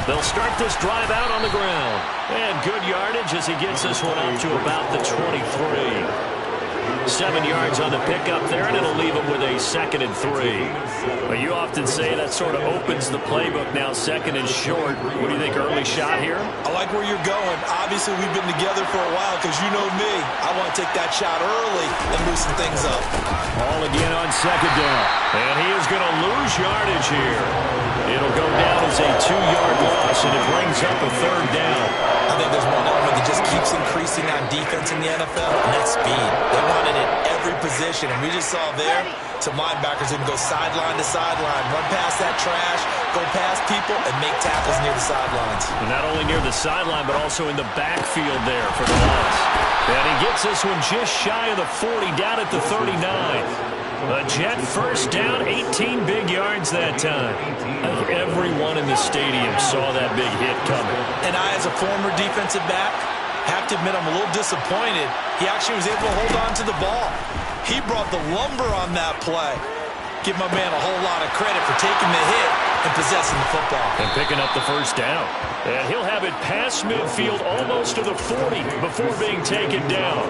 They'll start this drive out on the ground. And good yardage as he gets this one up to about the 23. 7 yards on the pickup there, and it'll leave him with a 2nd and 3. Well, you often say that sort of opens the playbook now, 2nd and short. What do you think, early shot here? I like where you're going. Obviously, we've been together for a while because you know me. I want to take that shot early and loosen things up. Ball again on 2nd down. And he is going to lose yardage here. It'll go down as a 2-yard loss, and it brings up a 3rd down. I think there's one element that just keeps increasing on defense in the NFL, and that's speed. They want it in every position, and we just saw there some linebackers who can go sideline to sideline, run past that trash, go past people, and make tackles near the sidelines. And not only near the sideline, but also in the backfield there for the loss. And he gets this one just shy of the 40, down at the 39. A Jet first down, 18 big yards that time. I think everyone in the stadium saw that big hit coming. And I, as a former defensive back, have to admit I'm a little disappointed. He actually was able to hold on to the ball. He brought the lumber on that play. Give my man a whole lot of credit for taking the hit and possessing the football. And picking up the first down. And he'll have it past midfield almost to the 40 before being taken down.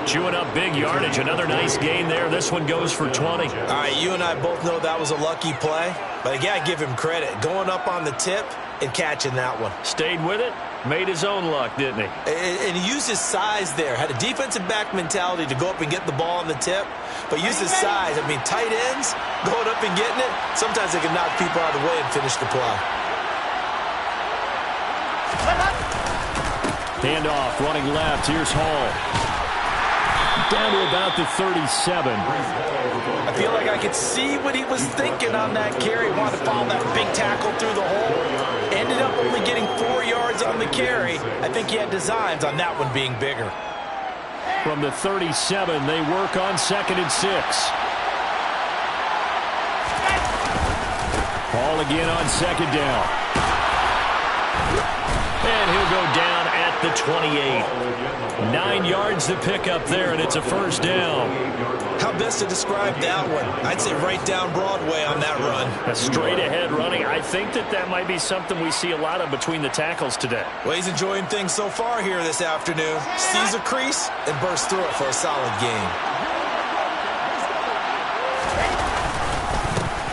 Chewing up big yardage. Another nice gain there. This one goes for 20. All right, you and I both know that was a lucky play. But I got to give him credit. Going up on the tip and catching that one. Stayed with it. Made his own luck, didn't he? And he used his size there. Had a defensive back mentality to go up and get the ball on the tip. But used his size. I mean, tight ends, going up and getting it, sometimes they can knock people out of the way and finish the play. Handoff, running left. Here's Hall. Down to about the 37. I feel like I could see what he was thinking on that carry. Wanted to follow that big tackle through the hole. Ended up only getting 4 yards on the carry. I think he had designs on that one being bigger. From the 37, they work on 2nd and 6. Ball again on 2nd down. And he'll go down at the 28. 9 yards to pick up there, and it's a first down. How best to describe that one? I'd say right down Broadway on that run. A straight-ahead running. I think that might be something we see a lot of between the tackles today. Well, he's enjoying things so far here this afternoon. Sees a crease and bursts through it for a solid gain.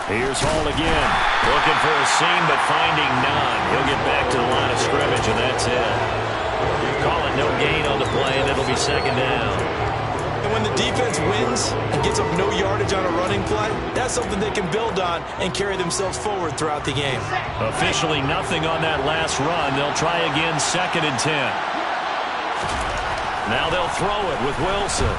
Here's Hall again. Looking for a seam, but finding none. He'll get back to the line of scrimmage, and that's it. Call it no gain on the play, and it'll be 2nd down. And when the defense wins and gets up no yardage on a running play, that's something they can build on and carry themselves forward throughout the game. Officially nothing on that last run. They'll try again, 2nd and 10. Now they'll throw it with Wilson.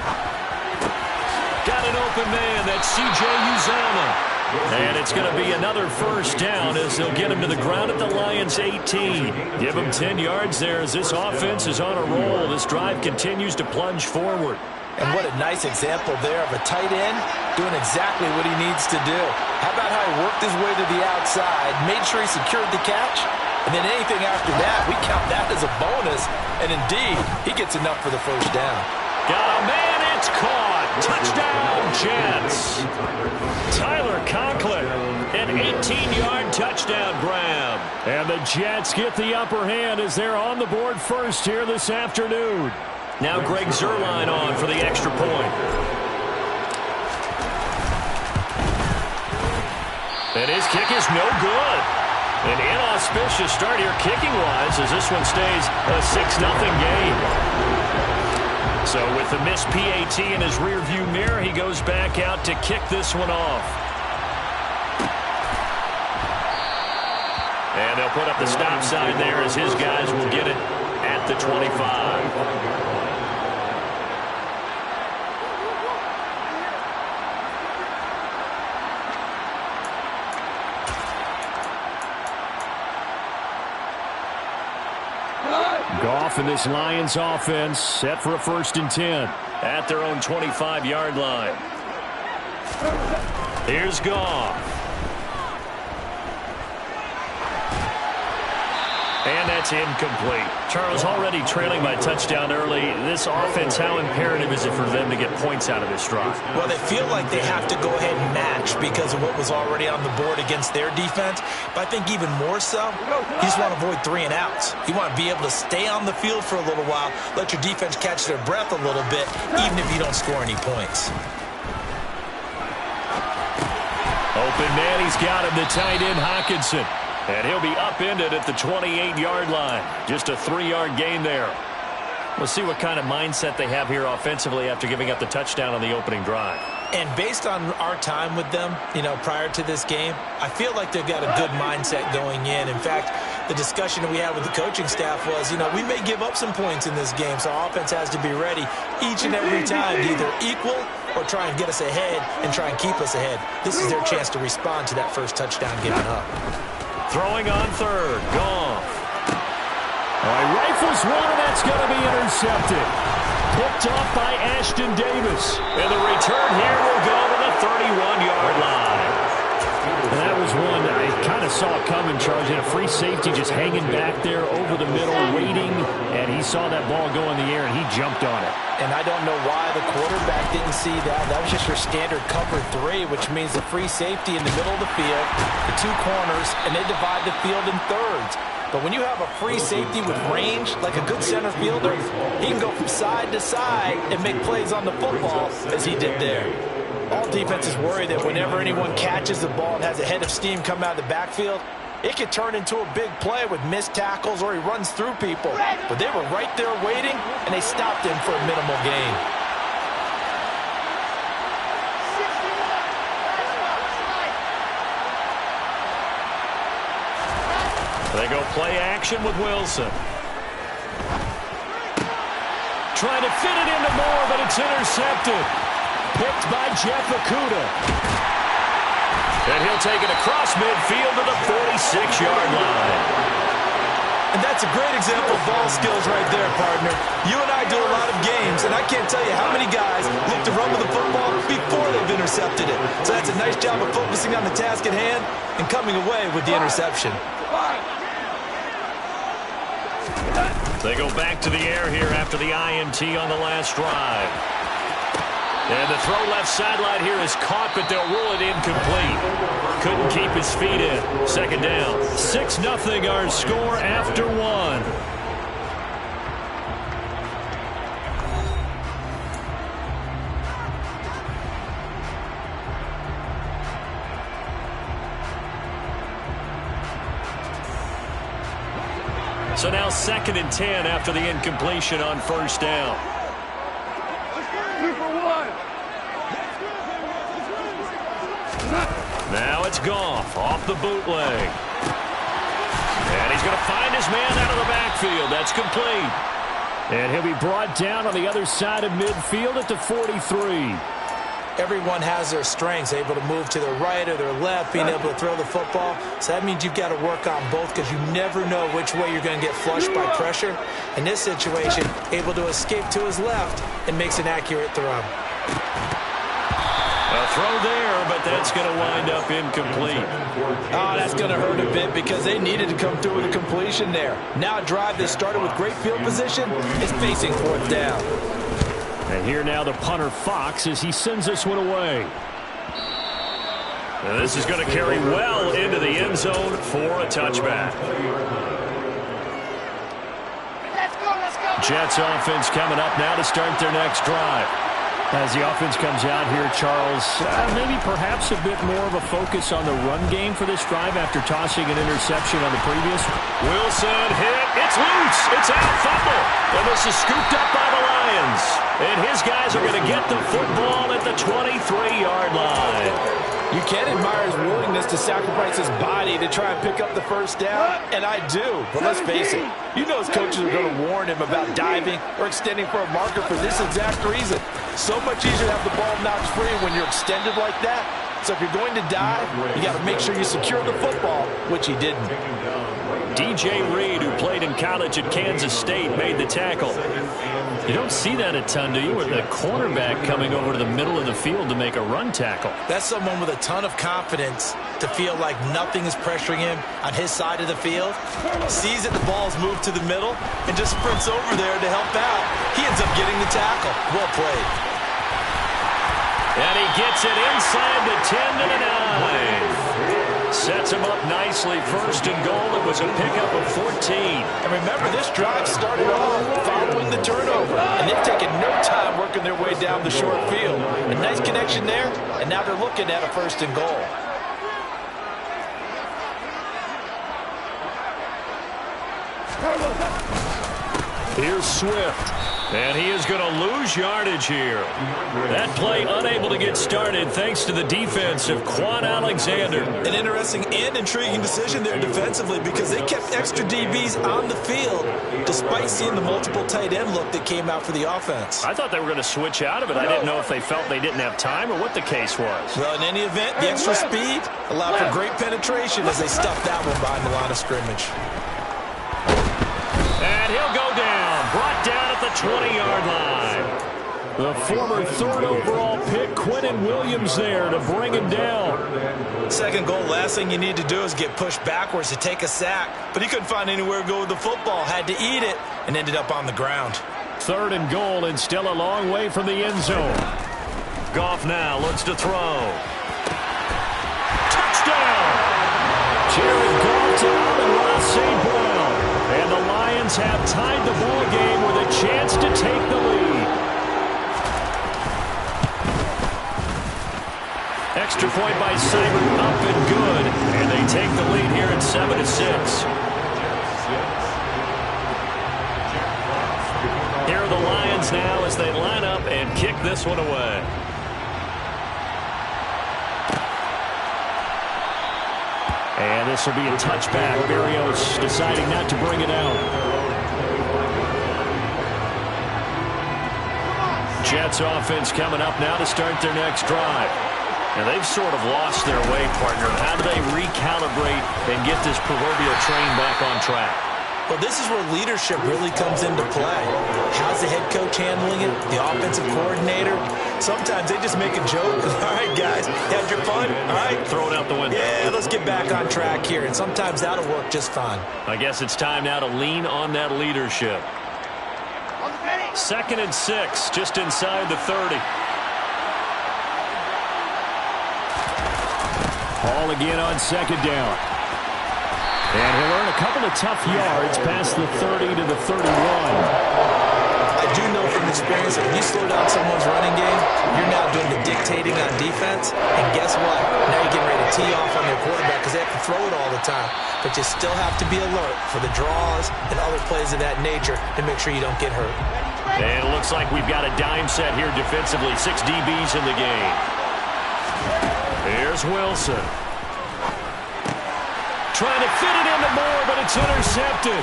Got an open man. That's C.J. Uzomah. And it's going to be another first down as they'll get him to the ground at the Lions' 18. Give him 10 yards there as this offense is on a roll. This drive continues to plunge forward. And what a nice example there of a tight end doing exactly what he needs to do. How about how he worked his way to the outside, made sure he secured the catch, and then anything after that, we count that as a bonus. And indeed, he gets enough for the first down. Got a man, it's caught. Touchdown, Jets. Tyler Conklin, an 18-yard touchdown grab. And the Jets get the upper hand as they're on the board first here this afternoon. Now Greg Zuerlein on for the extra point. And his kick is no good. An inauspicious start here kicking-wise as this one stays a 6-0 game. So with the missed PAT in his rearview mirror, he goes back out to kick this one off. And they'll put up the stop sign there as his guys will get it at the 25. Goff and this Lions offense set for a 1st and 10 at their own 25-yard line. Here's Goff. And that's incomplete. Charles, already trailing by touchdown early. This offense, how imperative is it for them to get points out of this drive? Well, they feel like they have to go ahead and match because of what was already on the board against their defense. But I think even more so, you just want to avoid 3 and outs. You want to be able to stay on the field for a little while, let your defense catch their breath a little bit, even if you don't score any points. Open man, he's got him, the tight end Hawkinson. And he'll be upended at the 28-yard line. Just a 3-yard gain there. We'll see what kind of mindset they have here offensively after giving up the touchdown on the opening drive. And based on our time with them, prior to this game, I feel like they've got a good mindset going in. In fact, the discussion that we had with the coaching staff was, we may give up some points in this game, so our offense has to be ready each and every time to either equal or try and get us ahead and try and keep us ahead. This is their chance to respond to that first touchdown given up. Throwing on third. Goff. He rifles one, and that's going to be intercepted. Picked off by Ashton Davis. And the return here will go to the 31-yard line. And that was one I kind of saw coming, Charles. Had a free safety just hanging back there over the middle, waiting. And he saw that ball go in the air, and he jumped on it. And I don't know why the quarterback didn't see that. That was just your standard cover 3, which means the free safety in the middle of the field, the 2 corners, and they divide the field in thirds. But when you have a free safety with range, like a good center fielder, he can go from side to side and make plays on the football as he did there. All defenses worry that whenever anyone catches the ball and has a head of steam come out of the backfield, it could turn into a big play with missed tackles or he runs through people. But they were right there waiting, and they stopped him for a minimal gain. They go play action with Wilson. Trying to fit it into Moore, but it's intercepted. Picked by Jeff Okudah. And he'll take it across midfield to the 46-yard line. And that's a great example of ball skills right there, partner. You and I do a lot of games, and I can't tell you how many guys look to run with the football before they've intercepted it. So that's a nice job of focusing on the task at hand and coming away with the interception. They go back to the air here after the INT on the last drive. And the throw left sideline here is caught, but they'll rule it incomplete. Couldn't keep his feet in. Second down. 6-0 our score after 1. So now 2nd and 10 after the incompletion on first down. Now it's Goff off the bootleg. And he's going to find his man out of the backfield. That's complete. And he'll be brought down on the other side of midfield at the 43. Everyone has their strengths, able to move to their right or their left, being able to throw the football. So that means you've got to work on both because you never know which way you're going to get flushed by pressure. In this situation, able to escape to his left and makes an accurate throw. A throw there, but that's going to wind up incomplete. Oh, that's going to hurt a bit because they needed to come through with a completion there. Now a drive that started with great field position is facing 4th down. And here now the punter Fox as he sends this one away. And this is going to carry well into the end zone for a touchback. Jets offense coming up now to start their next drive. As the offense comes out here, Charles, maybe perhaps a bit more of a focus on the run game for this drive after tossing an interception on the previous. Wilson hit. It's loose. It's out. Fumble. And this is scooped up by the Lions. And his guys are going to get the football at the 23-yard line. You can admire his willingness to sacrifice his body to try and pick up the first down, and I do. But let's face it, you know his coaches are going to warn him about diving or extending for a marker for this exact reason. So much easier to have the ball knocked free when you're extended like that. So if you're going to dive, you got to make sure you secure the football, which he didn't. DJ Reed, who played in college at Kansas State, made the tackle. You don't see that a ton, do you, with the cornerback coming over to the middle of the field to make a run tackle? That's someone with a ton of confidence to feel like nothing is pressuring him on his side of the field. Sees that the ball's moved to the middle and just sprints over there to help out. He ends up getting the tackle. Well played. And he gets it inside the 10 to the 9. Sets him up nicely. First and goal. It was a pickup of 14. And remember, this drive started off following the turnover. And they've taken no time working their way down the short field. A nice connection there. And now they're looking at a first and goal. Here's Swift. And he is going to lose yardage here. That play unable to get started thanks to the defense of Quan Alexander. An interesting and intriguing decision there defensively because they kept extra DBs on the field despite seeing the multiple tight end look that came out for the offense. I thought they were going to switch out of it. I didn't know if they felt they didn't have time or what the case was. Well, in any event, the extra speed allowed for great penetration as they stuffed that one behind the line of scrimmage. And he'll go down. Brought down at the 20-yard line. The former third overall pick, Quentin Williams, there to bring him down. Second goal, last thing you need to do is get pushed backwards to take a sack. But he couldn't find anywhere to go with the football. Had to eat it and ended up on the ground. Third and goal and still a long way from the end zone. Goff now looks to throw. Touchdown! Jared Goff to Amon-Ra St. Brown. And the Lions have tied the ball game with a chance to take the lead. Extra point by Seibert, up and good. And they take the lead here at 7-6. Here are the Lions now as they line up and kick this one away. And this will be a touchback. Berrios deciding not to bring it out. Jets offense coming up now to start their next drive. And they've sort of lost their way, partner. How do they recalibrate and get this proverbial train back on track? Well, this is where leadership really comes into play. How's the head coach handling it? The offensive coordinator? Sometimes they just make a joke. All right, guys, had your fun? All right. Throw it out the window. Yeah, let's get back on track here. And sometimes that'll work just fine. I guess it's time now to lean on that leadership. 2nd and 6, just inside the 30. Ball again on 2nd down. And he'll earn a couple of tough yards past the 30 to the 31. I do know from experience that if you slow down someone's running game, you're now doing the dictating on defense. And guess what? Now you're getting ready to tee off on their quarterback because they have to throw it all the time. But you still have to be alert for the draws and other plays of that nature to make sure you don't get hurt. And it looks like we've got a dime set here defensively. 6 DBs in the game. Here's Wilson. Trying to fit it into Moore, but it's intercepted.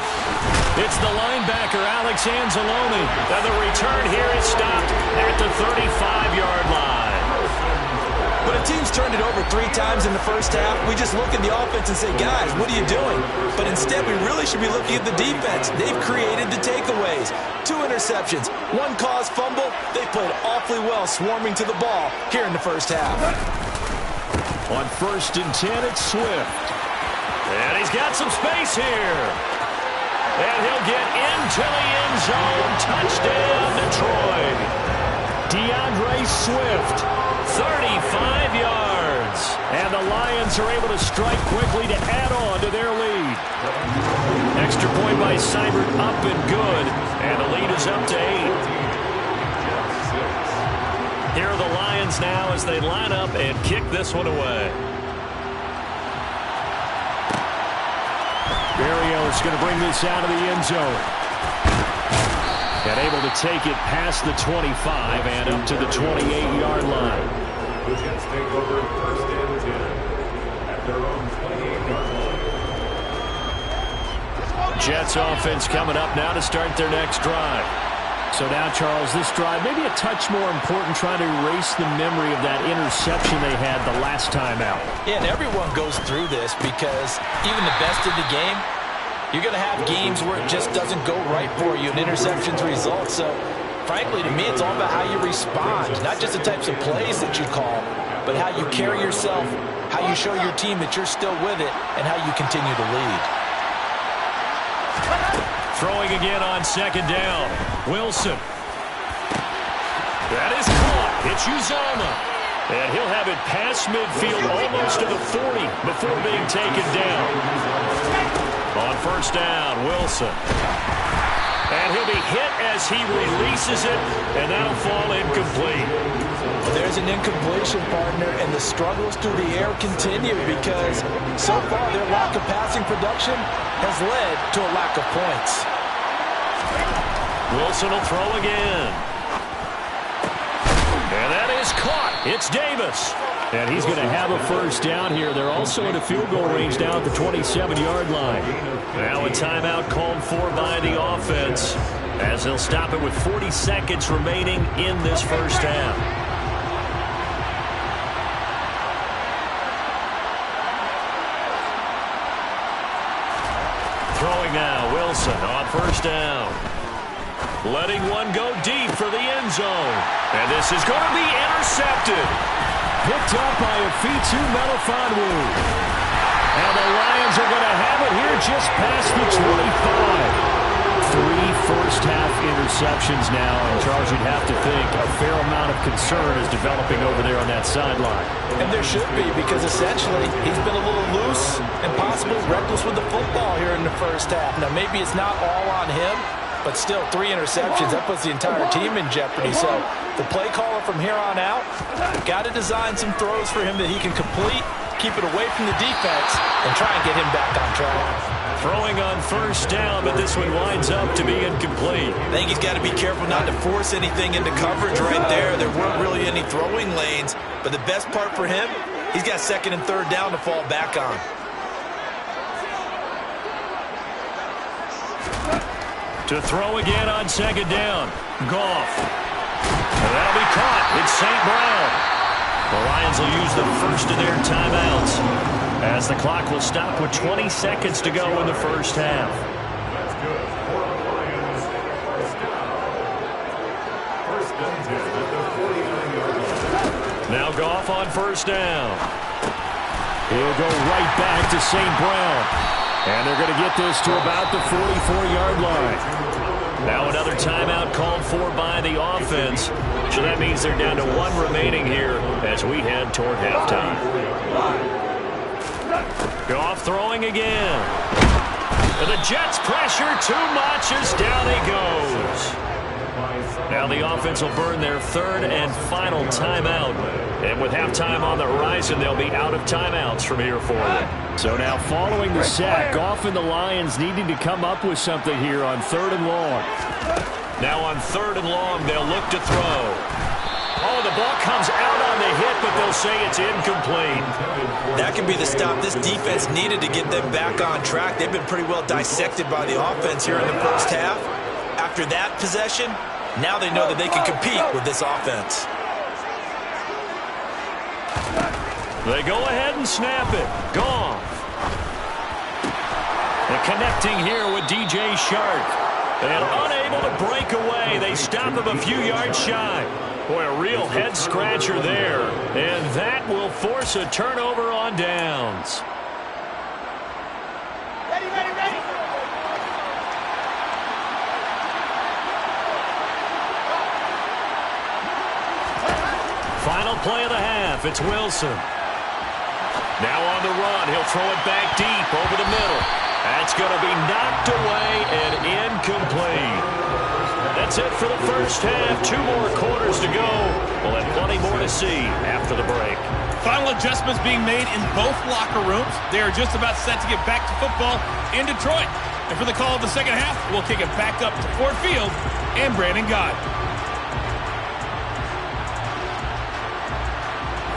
It's the linebacker, Alex Anzalone. And the return here is stopped at the 35-yard line. When a team's turned it over 3 times in the first half, we just look at the offense and say, guys, what are you doing? But instead, we really should be looking at the defense. They've created the takeaways. 2 interceptions, 1 caused fumble. They played awfully well swarming to the ball here in the first half. On 1st and 10, it's Swift. And he's got some space here. And he'll get into the end zone. Touchdown, Detroit. DeAndre Swift, 35 yards. And the Lions are able to strike quickly to add on to their lead. Extra point by Seibert, up and good. And the lead is up to 8. Here are the Lions now as they line up and kick this one away. Berrios going to bring this out of the end zone. And able to take it past the 25 and up to the 28-yard line. The Jets take over 1st and 10 at their own 28-yard line. Jets offense coming up now to start their next drive. So now, Charles, this drive maybe a touch more important, trying to erase the memory of that interception they had the last time out. Yeah, and everyone goes through this because even the best of the game, you're going to have games where it just doesn't go right for you and interceptions result. So frankly, to me, it's all about how you respond, not just the types of plays that you call, but how you carry yourself, how you show your team that you're still with it, and how you continue to lead. Throwing again on second down. Wilson. That is caught. It's Uzomah. And he'll have it past midfield almost to the 40 before being taken down. On first down, Wilson. And he'll be hit as he releases it, and that'll fall incomplete. Well, there's an incompletion, partner, and the struggles through the air continue because so far their lack of passing production has led to a lack of points. Wilson will throw again. And that is caught. It's Davis. And he's going to have a first down here. They're also in a field goal range now at the 27-yard line. Now a timeout called for by the offense as they'll stop it with 40 seconds remaining in this first half. Throwing now, Wilson on first down. Letting one go deep for the end zone. And this is going to be intercepted. Picked up by Afitu Melifonwu. And the Lions are going to have it here just past the 25. 3 first-half interceptions now. And Charles, you'd have to think a fair amount of concern is developing over there on that sideline. And there should be, because essentially he's been a little loose and possibly reckless with the football here in the first half. Now, maybe it's not all on him, but still 3 interceptions. That puts the entire team in jeopardy. So the play caller from here on out got to design some throws for him that he can complete, keep it away from the defense, and try and get him back on track. Throwing on first down, but this one winds up to be incomplete. I think he's got to be careful not to force anything into coverage right there. There weren't really any throwing lanes, but the best part for him, he's got second and third down to fall back on. To throw again on second down. Goff. That'll be caught. It's St. Brown. The Lions will use the first of their timeouts as the clock will stop with 20 seconds to go in the first half. That's good. For the Lions, first down. First and 10 at the 49-yard line. Now Goff on first down. He'll go right back to St. Brown. And they're going to get this to about the 44-yard line. Now another timeout called for by the offense. So that means they're down to 1 remaining here as we head toward halftime. Goff throwing again. And the Jets pressure too much as down he goes. Now the offense will burn their 3rd and final timeout. And with halftime on the horizon, they'll be out of timeouts from here forward. So now following the sack, Goff and the Lions needing to come up with something here on 3rd and long. Now on 3rd and long, they'll look to throw. Oh, the ball comes out on the hit, but they'll say it's incomplete. That can be the stop this defense needed to get them back on track. They've been pretty well dissected by the offense here in the first half. After that possession, now they know that they can compete with this offense. They go ahead and snap it. Goff. And connecting here with DJ Shark. And unable to break away. They stop him a few yards shy. Boy, a real head-scratcher there. And that will force a turnover on downs. Ready, ready, ready. Final play of the half. It's Wilson. Now on the run. He'll throw it back deep over the middle. That's going to be knocked away and incomplete. That's it for the first half. 2 more quarters to go. We'll have plenty more to see after the break. Final adjustments being made in both locker rooms. They are just about set to get back to football in Detroit. And for the call of the second half, we'll kick it back up to Ford Field and Brandon Gott.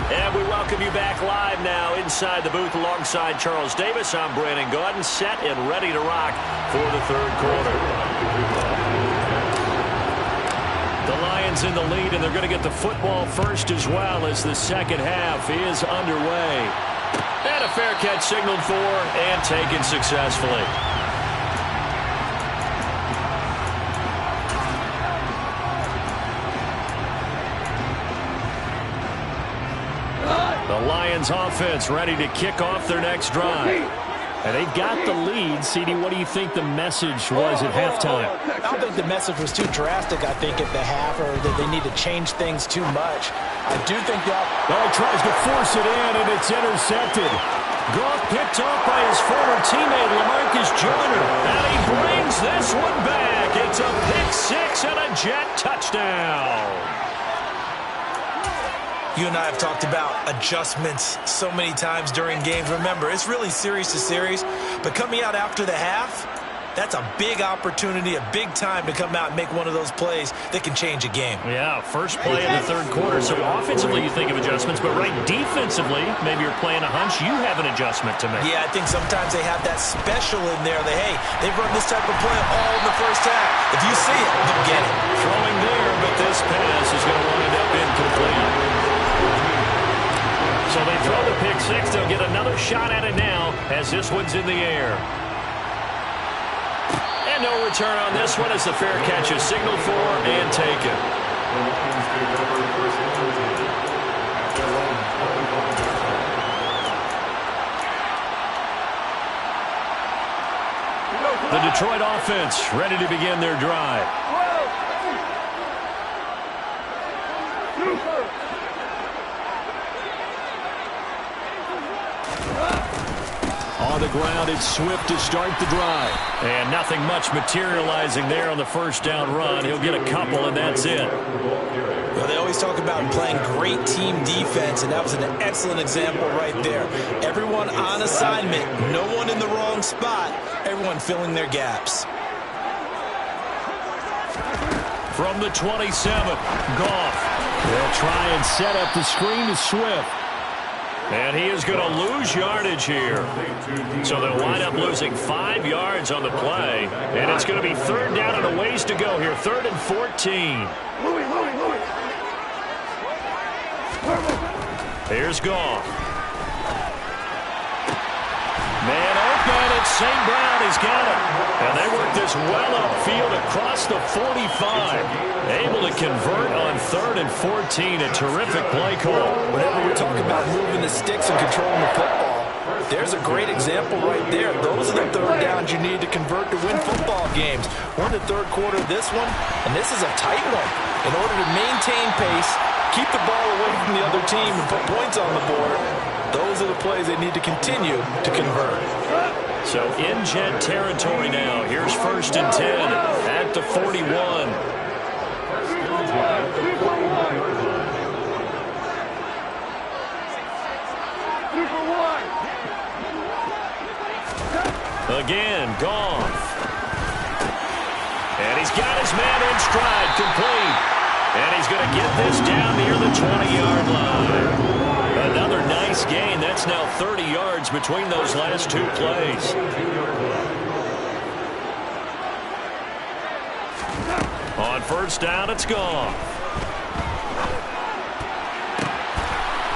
And we welcome you back live now inside the booth alongside Charles Davis. I'm Brandon Gordon, set and ready to rock for the 3rd quarter. The Lions in the lead, and they're going to get the football first as well as the second half is underway. And a fair catch signaled for and taken successfully. Lions offense ready to kick off their next drive. And they've got the lead. CD, what do you think the message was at halftime? I don't think the message was too drastic, I think, at the half, or that they need to change things too much. I do think that... He tries to force it in, and it's intercepted. Goff picked off by his former teammate, LaMarcus Joyner. And he brings this one back. It's a pick six and a Jet touchdown. You and I have talked about adjustments so many times during games. Remember, it's really series to series, but coming out after the half, that's a big opportunity, a big time to come out and make one of those plays that can change a game. Yeah, first play in the third quarter. So offensively, you think of adjustments, but right defensively, maybe you're playing a hunch. You have an adjustment to make. Yeah, I think sometimes they have that special in there that, hey, they've run this type of play all in the first half. If you see it, you get it. Throwing there, but this pass is going to wind up incomplete. So they throw the pick six. They'll get another shot at it now as this one's in the air. And no return on this one as the fair catch is signaled for and taken. The Detroit offense ready to begin their drive. On the ground, it's Swift to start the drive. And nothing much materializing there on the first down run. He'll get a couple, and that's it. Well, they always talk about playing great team defense, and that was an excellent example right there. Everyone on assignment, no one in the wrong spot, everyone filling their gaps. From the 27, Goff. They'll try and set up the screen to Swift. And he is going to lose yardage here. So they'll wind up losing 5 yards on the play. And it's going to be third down and a ways to go here. 3rd and 14. Here's Goff. Man open, it's St. Brown. He's got it. And they work this well upfield across the 45. Able to convert on 3rd and 14. A terrific play call. Whenever we're talking about moving the sticks and controlling the football, there's a great example right there. Those are the third downs you need to convert to win football games. We're in the third quarter of this one, and this is a tight one. In order to maintain pace, keep the ball away from the other team, and put points on the board, those are the plays they need to continue to convert. So in Jet territory now. Here's 1st and 10 at the 41. Again, Goff. And he's got his man in stride, complete. And he's going to get this down near the 20-yard line. Another nice gain. That's now 30 yards between those last 2 plays. On first down, it's Goff.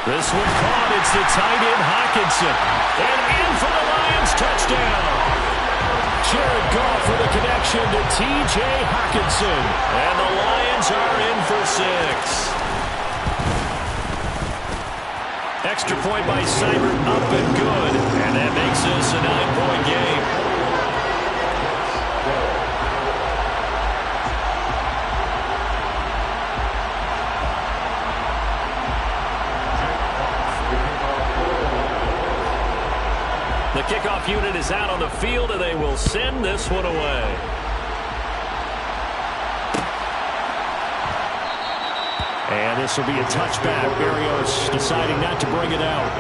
This one caught. It's the tight end, Hockenson. And in for the Lions, touchdown. Jared Goff with a connection to T.J. Hockenson. And the Lions are in for 6. Extra point by Seibert, up and good. And that makes this a 9-point game. The kickoff unit is out on the field, and they will send this one away. And this will be a touchback. Berrios deciding not to bring it out.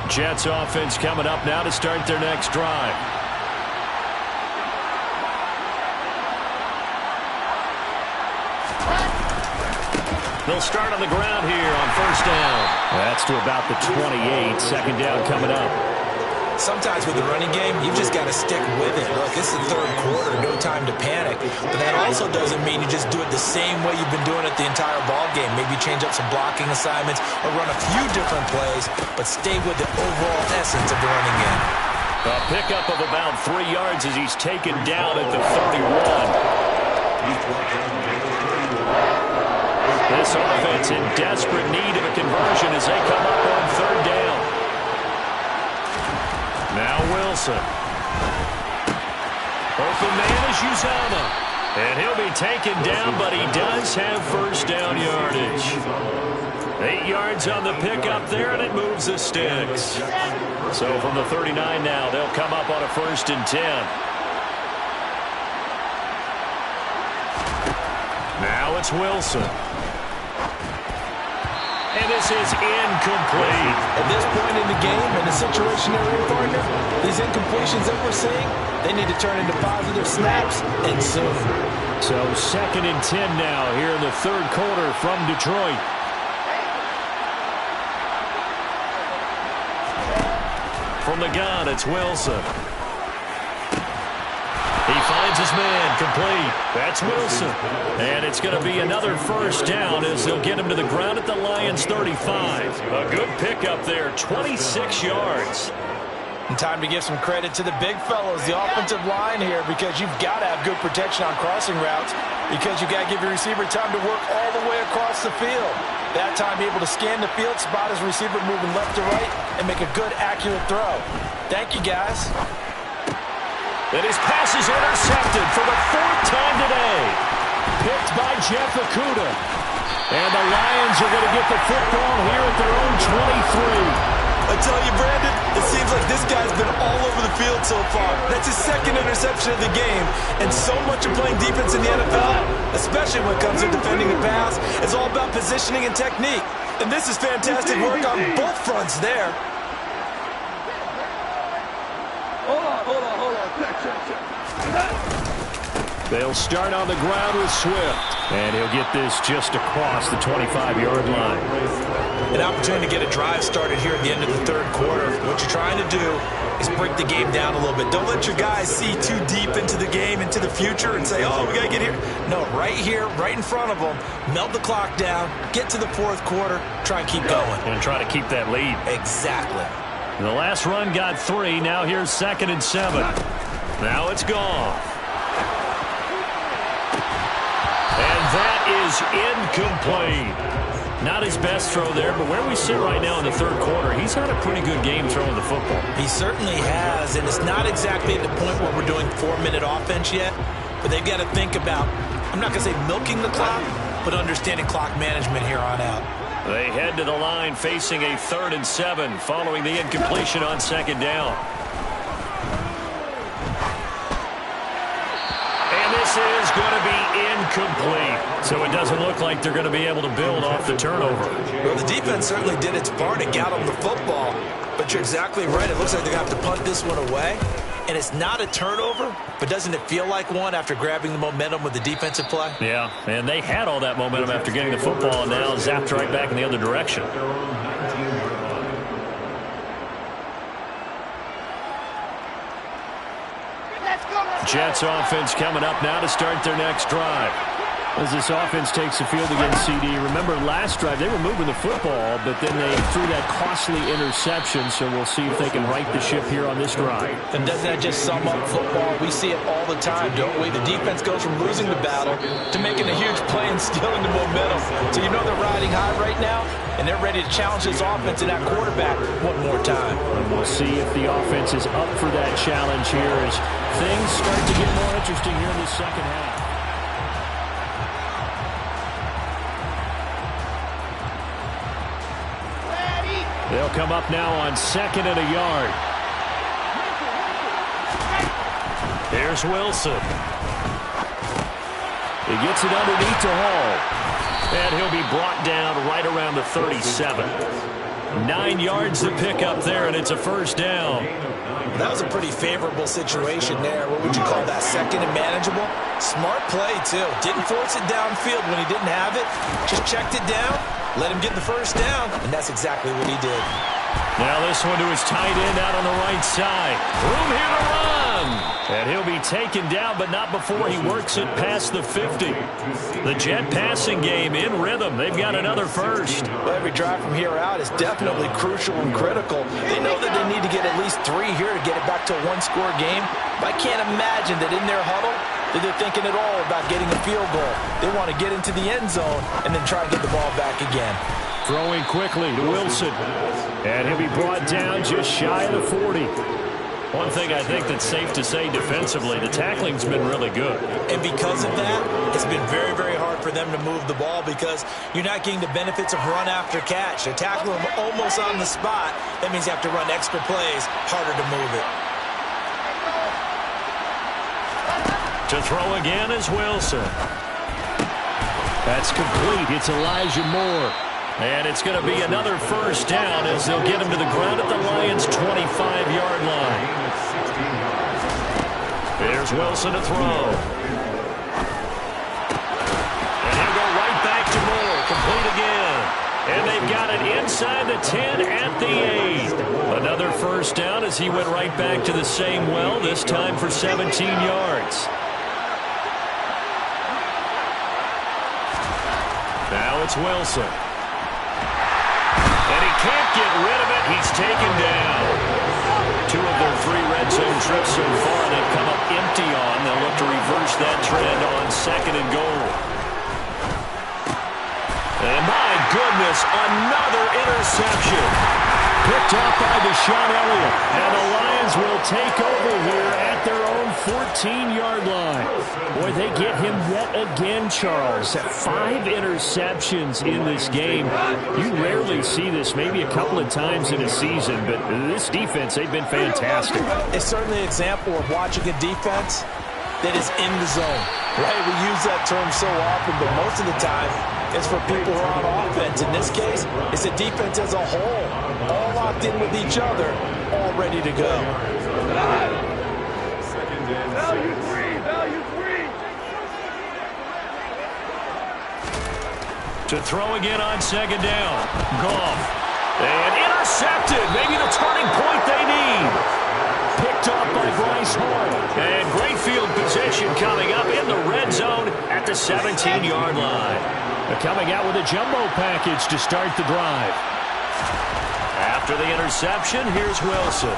Jets offense coming up now to start their next drive. They'll start on the ground here on first down. That's to about the 28. Second down coming up. Sometimes with the running game, you've just got to stick with it. Look, it's the third quarter, no time to panic. But that also doesn't mean you just do it the same way you've been doing it the entire ball game. Maybe change up some blocking assignments or run a few different plays, but stay with the overall essence of the running game. A pickup of about 3 yards as he's taken down at the 31. This offense in desperate need of a conversion as they come up on 3rd down. Now Wilson. Open man is Uzama. And he'll be taken down, but he does have 1st down yardage. 8 yards on the pickup there, and it moves the sticks. So from the 39 now, they'll come up on a 1st and 10. Now it's Wilson. And this is incomplete. At this point in the game, in the situation they're in, partner, these incompletions that we're seeing, they need to turn into positive snaps and soon. So 2nd and 10 now here in the 3rd quarter from Detroit. From the gun, it's Wilson. He finds his man, complete. That's Wilson. And it's going to be another 1st down as they'll get him to the ground at the Lions' 35. A good pickup there, 26 yards. And time to give some credit to the big fellows, the offensive line here, because you've got to have good protection on crossing routes, because you've got to give your receiver time to work all the way across the field. That time able to scan the field, spot his receiver moving left to right, and make a good, accurate throw. Thank you, guys. And his pass is intercepted for the 4th time today. Picked by Jeff Okudah. And the Lions are going to get the football here at their own 23. I tell you, Brandon, it seems like this guy's been all over the field so far. That's his 2nd interception of the game. And so much of playing defense in the NFL, especially when it comes to defending the pass, is all about positioning and technique. And this is fantastic work on both fronts there. Hold on. They'll start on the ground with Swift. And he'll get this just across the 25-yard line. An opportunity to get a drive started here at the end of the 3rd quarter. What you're trying to do is break the game down a little bit. Don't let your guys see too deep into the game, into the future, and say, oh, we got to get here. No, right here, right in front of them, melt the clock down, get to the 4th quarter, try and keep going. And try to keep that lead. Exactly. The last run got 3. Now here's 2nd and 7. Now it's gone. And that is incomplete. Not his best throw there, but where we sit right now in the 3rd quarter, he's had a pretty good game throwing the football. He certainly has, and it's not exactly at the point where we're doing 4-minute offense yet, but they've got to think about, I'm not going to say milking the clock, but understanding clock management here on out. They head to the line facing a 3rd and 7 following the incompletion on 2nd down. And this is going to be incomplete. So it doesn't look like they're going to be able to build off the turnover. Well, the defense certainly did its part to get them the football, but you're exactly right. It looks like they're going to have to punt this one away. And it's not a turnover, but doesn't it feel like one after grabbing the momentum with the defensive play? Yeah, and they had all that momentum after getting the football, and now zapped right back in the other direction. Jets offense coming up now to start their next drive. As this offense takes the field against CD. Remember, last drive, they were moving the football, but then they threw that costly interception, so we'll see if they can right the ship here on this drive. And doesn't that just sum up football? We see it all the time, don't we? The defense goes from losing the battle to making a huge play and stealing the momentum. So you know they're riding high right now, and they're ready to challenge this offense and that quarterback one more time. And we'll see if the offense is up for that challenge here as things start to get more interesting here in the 2nd half. They'll come up now on 2nd and a yard. Here's Wilson. He gets it underneath to Hall. And he'll be brought down right around the 37. 9 yards to pick up there, and it's a 1st down. That was a pretty favorable situation there. What would you call that? 2nd and manageable? Smart play, too. Didn't force it downfield when he didn't have it. Just checked it down, let him get the 1st down, and that's exactly what he did. Now this one to his tight end out on the right side. Room here to run. And he'll be taken down, but not before he works it past the 50. The Jet passing game in rhythm. They've got another first. Well, every drive from here out is definitely crucial and critical. They know that they need to get at least 3 here to get it back to a one-score game. But I can't imagine that in their huddle that they're thinking at all about getting a field goal. They want to get into the end zone and then try and get the ball back again. Throwing quickly to Wilson. And he'll be brought down just shy of the 40. One thing I think that's safe to say defensively, the tackling's been really good. And because of that, it's been very, very hard for them to move the ball because you're not getting the benefits of run after catch. They tackle them almost on the spot. That means you have to run extra plays, harder to move it. To throw again is Wilson. That's complete. It's Elijah Moore. And it's going to be another first down as they'll get him to the ground at the Lions' 25-yard line. There's Wilson to throw. And he'll go right back to Moore. Complete again. And they've got it inside the 10 at the 8. Another first down as he went right back to the same well, this time for 17 yards. Now it's Wilson. And he can't get rid of it. He's taken down. 2 of their 3 red zone trips so far they've come up empty on. They'll look to reverse that trend on 2nd and goal. And my goodness, another interception. Picked up by Deshaun Elliott. And the Lions will take over here at their own 14-yard line. Boy, they get him yet again, Charles. 5 interceptions in this game. You rarely see this, maybe a couple of times in a season, but this defense, they've been fantastic. It's certainly an example of watching a defense that is in the zone, right? We use that term so often, but most of the time it's for people who are on offense. In this case, it's a defense as a whole, all locked in with each other, all ready to go. Value three. To throw again on 2nd down. Goff. And intercepted. Maybe the turning point they need. Picked up by Bryce Hall. And great field position coming up in the red zone at the 17-yard line. They're coming out with a jumbo package to start the drive. After the interception, here's Wilson.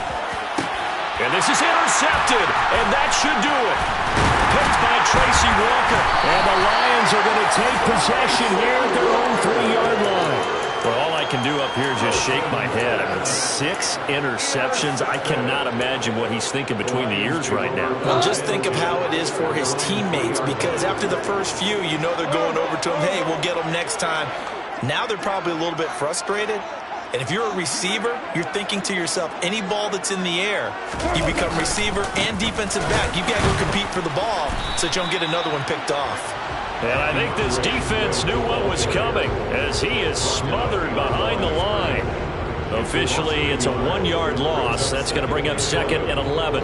And this is intercepted, and that should do it. Picked by Tracy Walker. And the Lions are going to take possession here at their own 3-yard line. Well, all I can do up here is just shake my head. I mean, 6 interceptions. I cannot imagine what he's thinking between the ears right now. Well, just think of how it is for his teammates, because after the first few, you know they're going over to him, hey, we'll get them next time. Now they're probably a little bit frustrated. And if you're a receiver, you're thinking to yourself, any ball that's in the air, you become receiver and defensive back. You've got to go compete for the ball so that you don't get another one picked off. And I think this defense knew what was coming as he is smothered behind the line. Officially, it's a 1-yard loss. That's going to bring up 2nd and 11.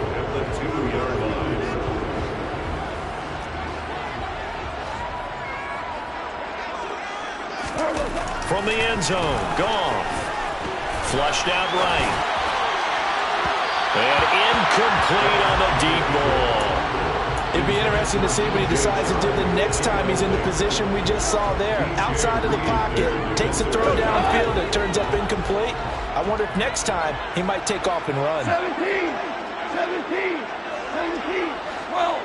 From the end zone, Goff. Flushed out right. And incomplete on the deep ball. It'd be interesting to see what he decides to do the next time he's in the position we just saw there. Outside of the pocket, takes a throw downfield, it turns up incomplete. I wonder if next time he might take off and run. 17, 12.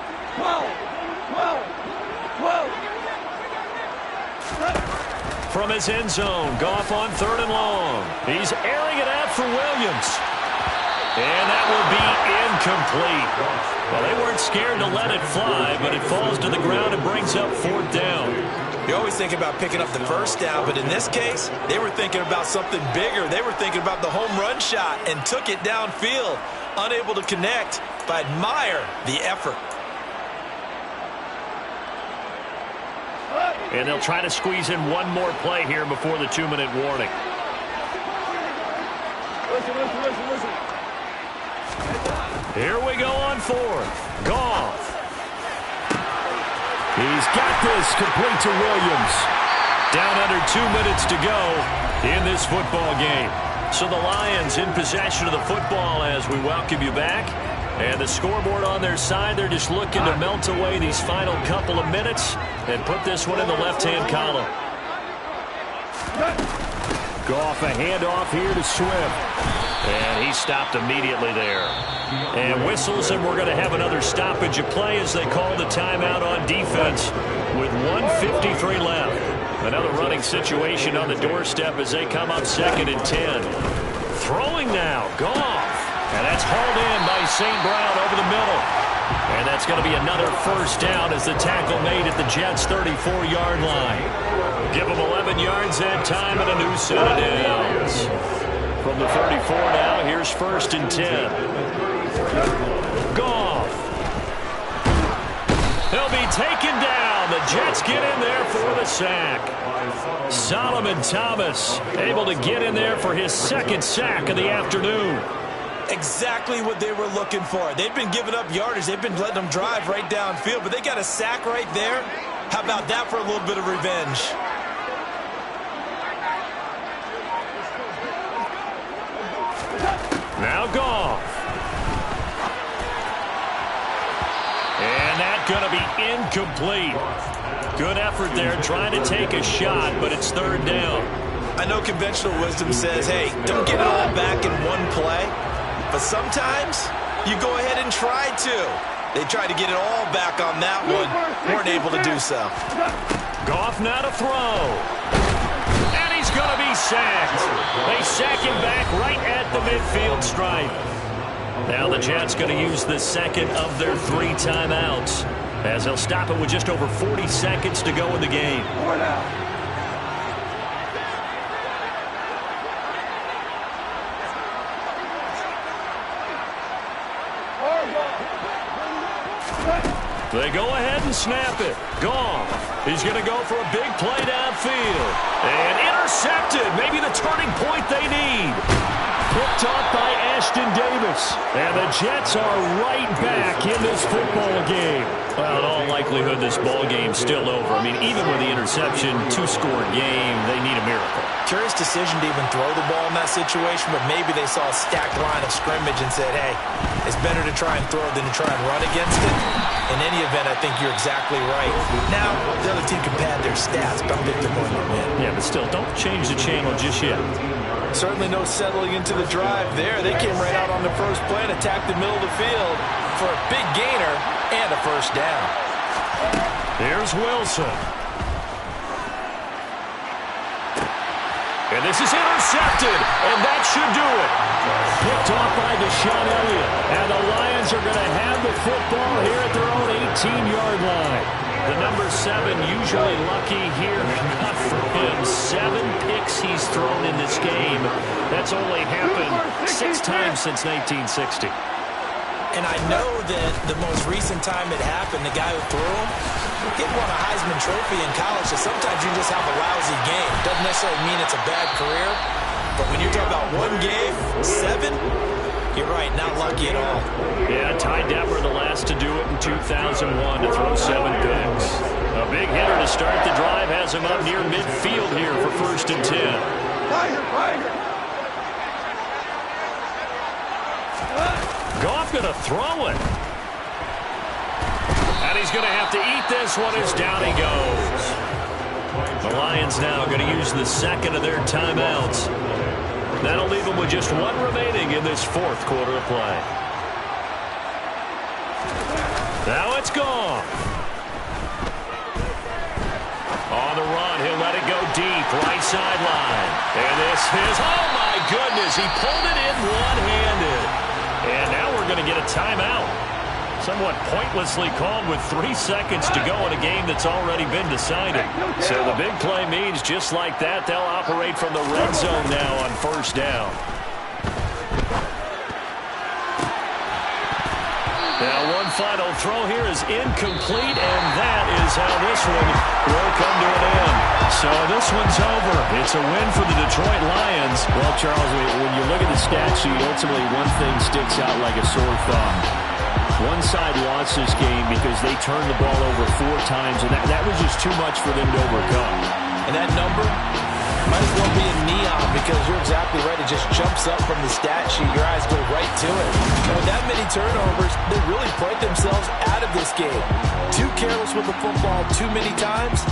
From his end zone, Goff on 3rd and long. He's airing it out for Williams. And that will be incomplete. Well, they weren't scared to let it fly, but it falls to the ground and brings up 4th down. You always think about picking up the first down, but in this case, they were thinking about something bigger. They were thinking about the home run shot and took it downfield. Unable to connect, but I admire the effort. And they'll try to squeeze in one more play here before the 2-minute warning. Listen. Here we go on 4th. Goff. He's got this complete to Williams. Down under 2 minutes to go in this football game. So the Lions in possession of the football as we welcome you back. And the scoreboard on their side, they're just looking to melt away these final couple of minutes and put this one in the left-hand column. Goff a handoff here to Swift. And he stopped immediately there. And whistles, and we're going to have another stoppage of play as they call the timeout on defense with 1:53 left. Another running situation on the doorstep as they come up 2nd and 10. Throwing now, Goff. And that's hauled in by St. Brown over the middle. And that's going to be another first down as the tackle made at the Jets' 34-yard line. Give them 11 yards that time and a new set of downs. From the 34 now, here's 1st and 10. Goff. He'll be taken down. The Jets get in there for the sack. Solomon Thomas able to get in there for his 2nd sack of the afternoon. Exactly what they were looking for. They've been giving up yardage. They've been letting them drive right downfield, but they got a sack right there. How about that for a little bit of revenge? Now Goff. And that's going to be incomplete. Good effort there trying to take a shot, but it's 3rd down. I know conventional wisdom says, hey, don't get it all back in one play. But sometimes you go ahead and try to. They tried to get it all back on that one. Weren't able to do so. Goff now to throw. And he's going to be sacked. They sack him back right at the midfield stripe. Now the Jets going to use the 2nd of their 3 timeouts as they'll stop it with just over 40 seconds to go in the game. They go ahead and snap it. Goff. He's going to go for a big play downfield. And intercepted. Maybe the turning point they need. Picked off by Ashton Davis. And the Jets are right back in this football game. Well, in all likelihood, this ball game's still over. I mean, even with the interception, 2-score game, they need a miracle. Curious decision to even throw the ball in that situation, but maybe they saw a stacked line of scrimmage and said, hey, it's better to try and throw than to try and run against it. In any event, I think you're exactly right. Now, the other team can pad their stats, but I think they're going to win. Yeah, but still, don't change the channel just yet. Certainly no settling into the drive there. They came right out on the first play and attacked the middle of the field for a big gainer and a first down. Here's Wilson. And this is intercepted, and that should do it. Picked off by Deshaun Elliott. And the Lions are going to have the football here at their own 18-yard line. The number 7 usually lucky here. Not for him. 7 picks he's thrown in this game. That's only happened 6 times since 1960. And I know that the most recent time it happened, the guy who threw him, he won a Heisman Trophy in college, so sometimes you just have a lousy game. Doesn't necessarily mean it's a bad career, but when you're talking about one game, 7, you're right, not lucky at all. Yeah, Ty Detmer, the last to do it in 2001 to throw 7 picks. A big hitter to start the drive has him up near midfield here for 1st and 10. Goff going to throw it. And he's going to have to eat this one as down he goes. The Lions now going to use the 2nd of their timeouts. That'll leave them with just 1 remaining in this 4th quarter of play. Now it's Goff. On the run, he'll let it go deep, right sideline. And this is, oh my goodness, he pulled it in one-handed. And now we're going to get a timeout. Somewhat pointlessly called with 3 seconds to go in a game that's already been decided. So the big play means just like that, they'll operate from the red zone now on 1st down. Now one final throw here is incomplete, and that is how this one will come to an end. So this one's over. It's a win for the Detroit Lions. Well, Charles, when you look at the stat sheet, ultimately one thing sticks out like a sore thumb. One side lost this game because they turned the ball over 4 times, and that was just too much for them to overcome. And that number, Might as well be a neon because you're exactly right. It just jumps up from the stat sheet. Your eyes go right to it. And with that many turnovers, they really played themselves out of this game. Too careless with the football too many times.